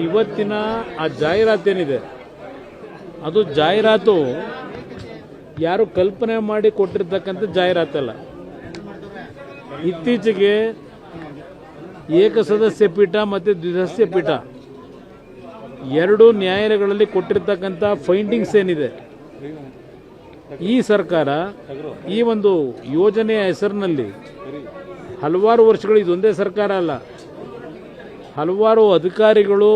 ಇವತ್ತಿನ ಆ ಜಾಹೀರಾತೇನಿದೆ ಅದು ಜಾಹೀರಾತು ಯಾರು ಕಲ್ಪನೆ ಮಾಡಿ ಕೊಟ್ಟಿರ್ತಕ್ಕಂಥ ಜಾಹೀರಾತಲ್ಲ. ಇತ್ತೀಚೆಗೆ ಏಕಸದಸ್ಯ ಪೀಠ ಮತ್ತು ದ್ವಿಸದಸ್ಯ ಪೀಠ ಎರಡೂ ನ್ಯಾಯಾಲಯಗಳಲ್ಲಿ ಕೊಟ್ಟಿರ್ತಕ್ಕಂಥ ಫೈಂಡಿಂಗ್ಸ್ ಏನಿದೆ, ಈ ಸರ್ಕಾರ ಈ ಒಂದು ಯೋಜನೆಯ ಹೆಸರಿನಲ್ಲಿ ಹಲವಾರು ವರ್ಷಗಳು, ಇದೊಂದೇ ಸರ್ಕಾರ ಅಲ್ಲ, ಹಲವಾರು ಅಧಿಕಾರಿಗಳು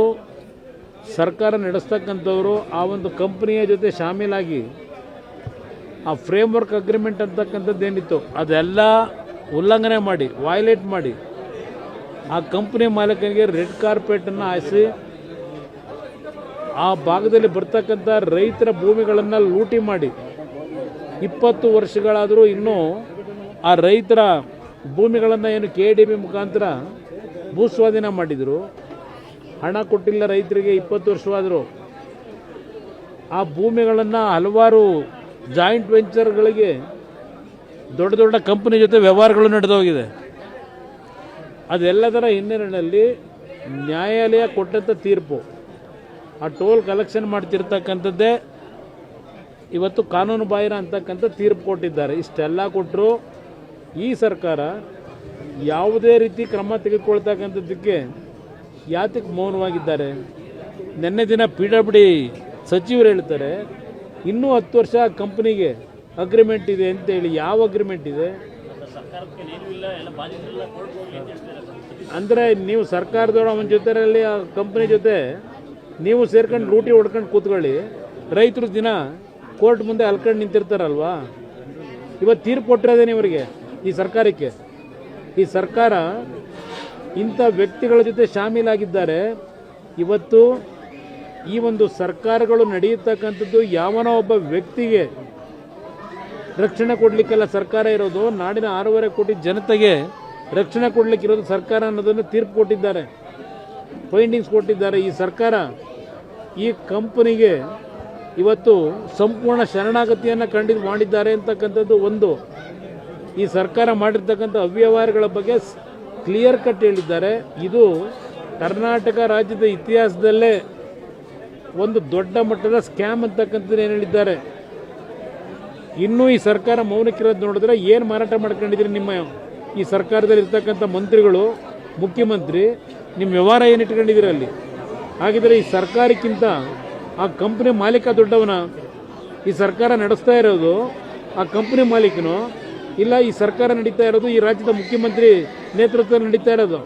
ಸರ್ಕಾರ ನಡೆಸ್ತಕ್ಕಂಥವರು ಆ ಒಂದು ಕಂಪನಿಯ ಜೊತೆ ಶಾಮೀಲಾಗಿ ಆ ಫ್ರೇಮ್ವರ್ಕ್ ಅಗ್ರಿಮೆಂಟ್ ಅಂತಕ್ಕಂಥದ್ದು ಏನಿತ್ತು ಅದೆಲ್ಲ ಉಲ್ಲಂಘನೆ ಮಾಡಿ, ವೈಲೇಟ್ ಮಾಡಿ, ಆ ಕಂಪನಿ ಮಾಲೀಕನಿಗೆ ರೆಡ್ ಕಾರ್ಪೆಟನ್ನು ಹಾಯಿಸಿ ಆ ಭಾಗದಲ್ಲಿ ಬರ್ತಕ್ಕಂಥ ರೈತರ ಭೂಮಿಗಳನ್ನು ಲೂಟಿ ಮಾಡಿ 20 ವರ್ಷಗಳಾದರೂ ಇನ್ನೂ ಆ ರೈತರ ಭೂಮಿಗಳನ್ನು ಏನು KDB ಮುಖಾಂತರ ಭೂಸ್ವಾಧೀನ ಮಾಡಿದರು. ಹಣ ಕೊಟ್ಟಿಲ್ಲ ರೈತರಿಗೆ 20 ವರ್ಷವಾದರೂ. ಆ ಭೂಮಿಗಳನ್ನು ಹಲವಾರು ಜಾಯಿಂಟ್ ವೆಂಚರ್ಗಳಿಗೆ ದೊಡ್ಡ ದೊಡ್ಡ ಕಂಪನಿ ಜೊತೆ ವ್ಯವಹಾರಗಳು ನಡೆದೋಗಿದೆ. ಅದೆಲ್ಲದರ ಹಿನ್ನೆಲೆಯಲ್ಲಿ ನ್ಯಾಯಾಲಯ ಕೊಟ್ಟಂಥ ತೀರ್ಪು, ಆ ಟೋಲ್ ಕಲೆಕ್ಷನ್ ಮಾಡ್ತಿರ್ತಕ್ಕಂಥದ್ದೇ ಇವತ್ತು ಕಾನೂನು ಬಾಹಿರ ಅಂತಕ್ಕಂಥ ತೀರ್ಪು ಕೊಟ್ಟಿದ್ದಾರೆ. ಇಷ್ಟೆಲ್ಲ ಕೊಟ್ಟರು ಈ ಸರ್ಕಾರ ಯಾವುದೇ ರೀತಿ ಕ್ರಮ ತೆಗೆದುಕೊಳ್ತಕ್ಕಂಥದ್ದಕ್ಕೆ ಯಾತಕ್ಕೆ ಮೌನವಾಗಿದ್ದಾರೆ? ನಿನ್ನೆ ದಿನ PWD ಸಚಿವರು ಹೇಳ್ತಾರೆ ಇನ್ನೂ 10 ವರ್ಷ ಕಂಪನಿಗೆ ಅಗ್ರಿಮೆಂಟ್ ಇದೆ ಅಂತೇಳಿ. ಯಾವ ಅಗ್ರಿಮೆಂಟ್ ಇದೆ ಅಂದರೆ ನೀವು ಸರ್ಕಾರದವರು ಅವನ ಜೊತೆಯಲ್ಲಿ ಆ ಕಂಪನಿ ಜೊತೆ ನೀವು ಸೇರ್ಕೊಂಡು ಲೂಟಿ ಹೊಡ್ಕೊಂಡು ಕೂತ್ಕೊಳ್ಳಿ, ರೈತರು ದಿನ ಕೋರ್ಟ್ ಮುಂದೆ ಅಲ್ಕೊಂಡು ನಿಂತಿರ್ತಾರಲ್ವಾ? ಇವತ್ತು ತೀರ್ಪು ಕೊಟ್ಟಿರೋದೇನೆ ಇವರಿಗೆ, ಈ ಸರ್ಕಾರಕ್ಕೆ. ಈ ಸರ್ಕಾರ ಇಂಥ ವ್ಯಕ್ತಿಗಳ ಜೊತೆ ಶಾಮೀಲಾಗಿದ್ದಾರೆ. ಇವತ್ತು ಈ ಒಂದು ಸರ್ಕಾರಗಳು ನಡೆಯತಕ್ಕಂಥದ್ದು ಯಾವನೋ ಒಬ್ಬ ವ್ಯಕ್ತಿಗೆ ರಕ್ಷಣೆ ಕೊಡಲಿಕ್ಕೆಲ್ಲ ಸರ್ಕಾರ ಇರೋದು, ನಾಡಿನ 6.5 ಕೋಟಿ ಜನತೆಗೆ ರಕ್ಷಣೆ ಕೊಡಲಿಕ್ಕಿರೋದು ಸರ್ಕಾರ ಅನ್ನೋದನ್ನು ತೀರ್ಪು ಕೊಟ್ಟಿದ್ದಾರೆ, ಫೈಂಡಿಂಗ್ಸ್ ಕೊಟ್ಟಿದ್ದಾರೆ. ಈ ಸರ್ಕಾರ ಈ ಕಂಪನಿಗೆ ಇವತ್ತು ಸಂಪೂರ್ಣ ಶರಣಾಗತಿಯನ್ನು ಮಾಡಿದ್ದಾರೆ ಅಂತಕ್ಕಂಥದ್ದು ಒಂದು. ಈ ಸರ್ಕಾರ ಮಾಡಿರ್ತಕ್ಕಂಥ ಅವ್ಯವಹಾರಗಳ ಬಗ್ಗೆ ಕ್ಲಿಯರ್ ಕಟ್ ಹೇಳಿದ್ದಾರೆ. ಇದು ಕರ್ನಾಟಕ ರಾಜ್ಯದ ಇತಿಹಾಸದಲ್ಲೇ ಒಂದು ದೊಡ್ಡ ಮಟ್ಟದ ಸ್ಕ್ಯಾಮ್ ಅಂತಕ್ಕಂಥದ್ದು ಏನು ಹೇಳಿದ್ದಾರೆ. ಇನ್ನೂ ಈ ಸರ್ಕಾರ ಮೌನಕ್ಕಿರೋದು ನೋಡಿದ್ರೆ ಏನು ಮಾರಾಟ ಮಾಡ್ಕೊಂಡಿದ್ದೀರಿ ನಿಮ್ಮ ಈ ಸರ್ಕಾರದಲ್ಲಿ ಇರ್ತಕ್ಕಂಥ ಮಂತ್ರಿಗಳು, ಮುಖ್ಯಮಂತ್ರಿ, ನಿಮ್ಮ ವ್ಯವಹಾರ ಏನು ಇಟ್ಕೊಂಡಿದ್ದೀರಿ ಅಲ್ಲಿ? ಹಾಗಿದ್ರೆ ಈ ಸರ್ಕಾರಕ್ಕಿಂತ ಆ ಕಂಪನಿ ಮಾಲೀಕ ದೊಡ್ಡವನ? ಈ ಸರ್ಕಾರ ನಡೆಸ್ತಾ ಇರೋದು ಆ ಕಂಪನಿ ಮಾಲೀಕನು ಇಲ್ಲ ಈ ಸರ್ಕಾರ ನಡೀತಾ ಇರೋದು ಈ ರಾಜ್ಯದ ಮುಖ್ಯಮಂತ್ರಿ ನೇತೃತ್ವದಲ್ಲಿ ನಡೀತಾ ಇರೋದು?